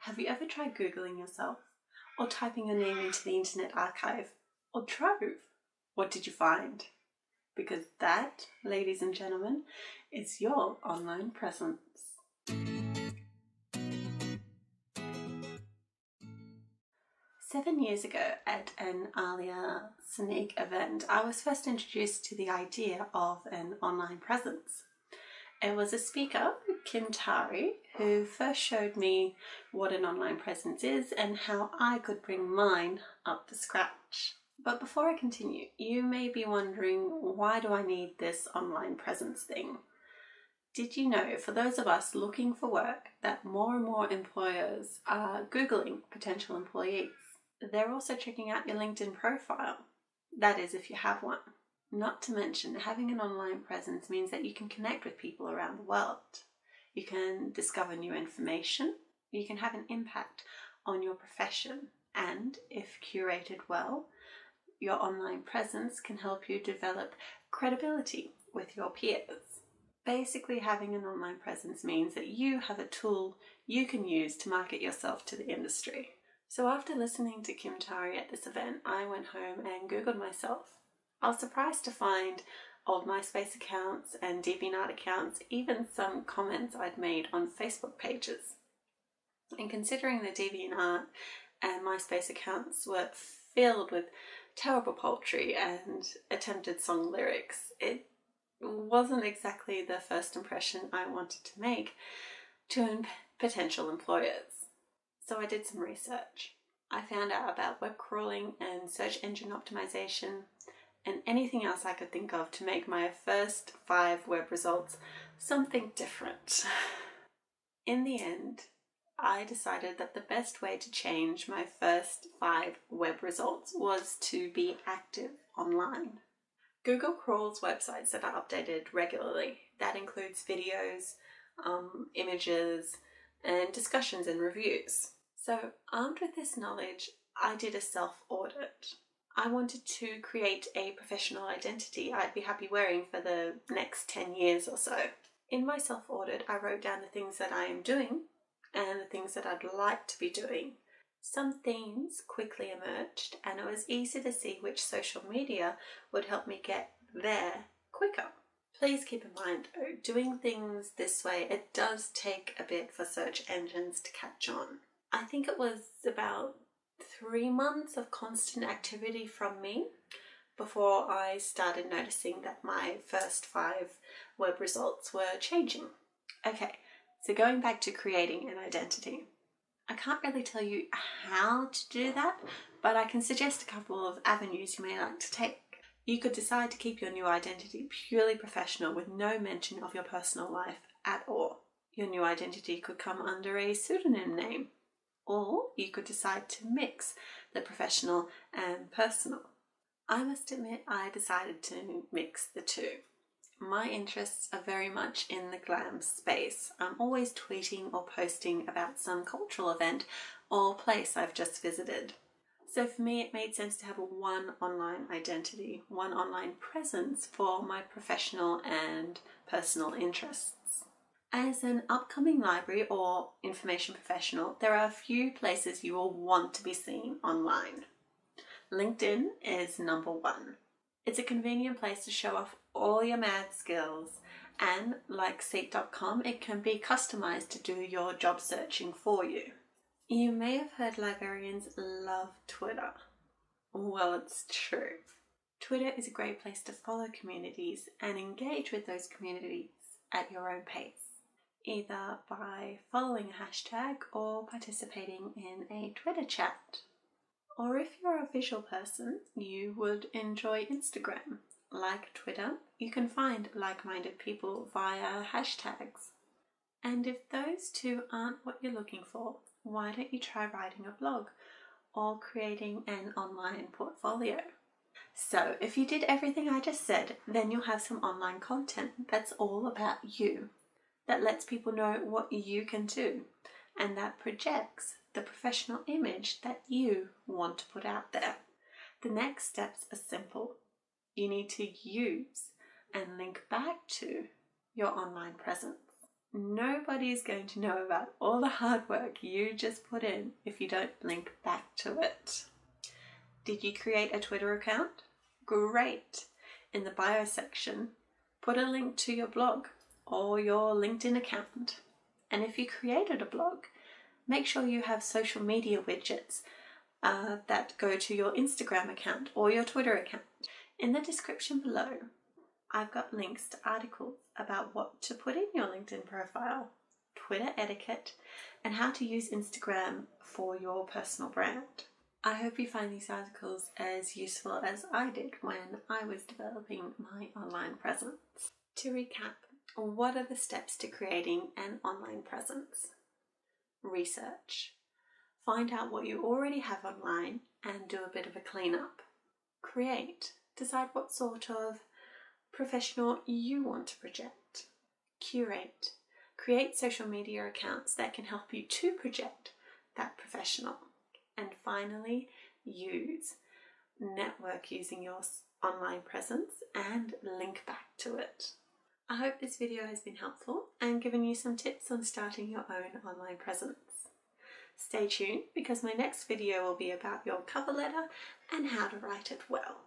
Have you ever tried Googling yourself or typing your name into the Internet Archive or Trove? What did you find? Because that, ladies and gentlemen, is your online presence. 7 years ago at an Alia Sneak event, I was first introduced to the idea of an online presence. It was a speaker, Kim Tari, who first showed me what an online presence is and how I could bring mine up to scratch. But before I continue, you may be wondering, why do I need this online presence thing? Did you know, for those of us looking for work, that more and more employers are Googling potential employees? They're also checking out your LinkedIn profile. That is, if you have one. Not to mention, having an online presence means that you can connect with people around the world. You can discover new information. You can have an impact on your profession. And if curated well, your online presence can help you develop credibility with your peers. Basically, having an online presence means that you have a tool you can use to market yourself to the industry. So after listening to Kim Tari at this event, I went home and Googled myself. I was surprised to find old MySpace accounts and DeviantArt accounts, even some comments I'd made on Facebook pages. And considering the DeviantArt and MySpace accounts were filled with terrible poultry and attempted song lyrics, it wasn't exactly the first impression I wanted to make to potential employers. So I did some research. I found out about web crawling and search engine optimization and anything else I could think of to make my first 5 web results something different. In the end, I decided that the best way to change my first 5 web results was to be active online. Google crawls websites that are updated regularly. That includes videos, images, and discussions and reviews. So, armed with this knowledge, I did a self-audit. I wanted to create a professional identity I'd be happy wearing for the next 10 years or so. In my self-audit, I wrote down the things that I am doing and the things that I'd like to be doing. Some themes quickly emerged, and it was easy to see which social media would help me get there quicker. Please keep in mind, doing things this way, it does take a bit for search engines to catch on. I think it was about 3 months of constant activity from me before I started noticing that my first 5 web results were changing. Okay, so going back to creating an identity. I can't really tell you how to do that, but I can suggest a couple of avenues you may like to take. You could decide to keep your new identity purely professional with no mention of your personal life at all. Your new identity could come under a pseudonym name. Or you could decide to mix the professional and personal. I must admit I decided to mix the two. My interests are very much in the glam space. I'm always tweeting or posting about some cultural event or place I've just visited. So for me, it made sense to have one online identity, one online presence for my professional and personal interests. As an upcoming library or information professional, there are a few places you will want to be seen online. LinkedIn is number 1. It's a convenient place to show off all your mad skills, and like Seek.com, it can be customized to do your job searching for you. You may have heard librarians love Twitter. Well, it's true. Twitter is a great place to follow communities and engage with those communities at your own pace, either by following a hashtag or participating in a Twitter chat. Or if you're a visual person, you would enjoy Instagram. Like Twitter, you can find like-minded people via hashtags. And if those two aren't what you're looking for, why don't you try writing a blog or creating an online portfolio? So if you did everything I just said, then you'll have some online content that's all about you, that lets people know what you can do, and that projects the professional image that you want to put out there. The next steps are simple. You need to use and link back to your online presence. Nobody's going to know about all the hard work you just put in if you don't link back to it. Did you create a Twitter account? Great! In the bio section, put a link to your blog or your LinkedIn account. And if you created a blog, make sure you have social media widgets that go to your Instagram account or your Twitter account. In the description below, I've got links to articles about what to put in your LinkedIn profile, Twitter etiquette, and how to use Instagram for your personal brand. I hope you find these articles as useful as I did when I was developing my online presence. To recap, what are the steps to creating an online presence? Research. Find out what you already have online and do a bit of a cleanup. Create. Decide what sort of professional you want to project. Curate. Create social media accounts that can help you to project that professional. And finally, use. Network using your online presence and link back to it. I hope this video has been helpful and given you some tips on starting your own online presence. Stay tuned because my next video will be about your cover letter and how to write it well.